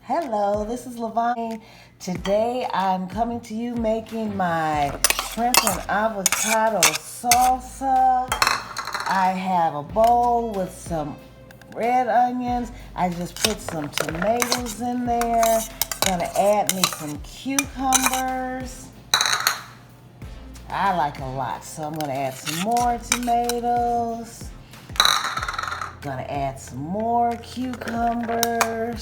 Hello, this is Lavani. Today I'm coming to you making my shrimp and avocado salsa. I have a bowl with some red onions. I just put some tomatoes in there. Gonna add me some cucumbers. I like a lot, so I'm gonna add some more tomatoes. Gonna add some more cucumbers.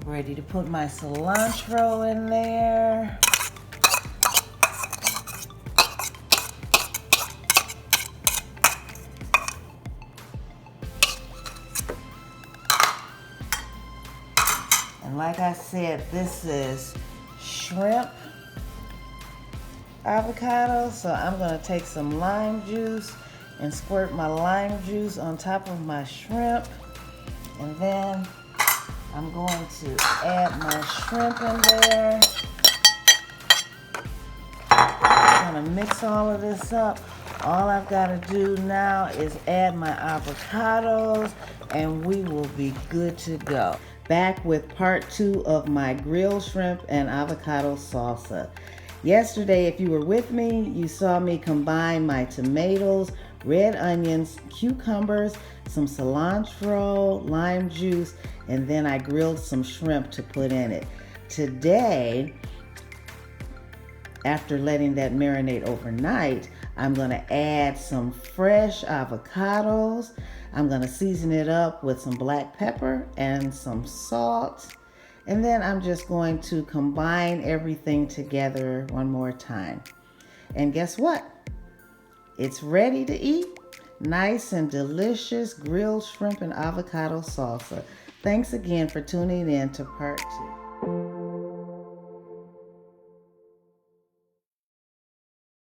Ready to put my cilantro in there. And like I said, this is shrimp avocado, so I'm gonna take some lime juice and squirt my lime juice on top of my shrimp. And then I'm going to add my shrimp in there. I'm gonna mix all of this up. All I've got to do now is add my avocados and we will be good to go. Back with part 2 of my grilled shrimp and avocado salsa. Yesterday, if you were with me, you saw me combine my tomatoes, red onions, cucumbers, some cilantro, lime juice, and then I grilled some shrimp to put in it. Today, after letting that marinate overnight, I'm gonna add some fresh avocados. I'm gonna season it up with some black pepper and some salt. And then I'm just going to combine everything together one more time. And guess what? It's ready to eat. Nice and delicious grilled shrimp and avocado salsa. Thanks again for tuning in to part 2.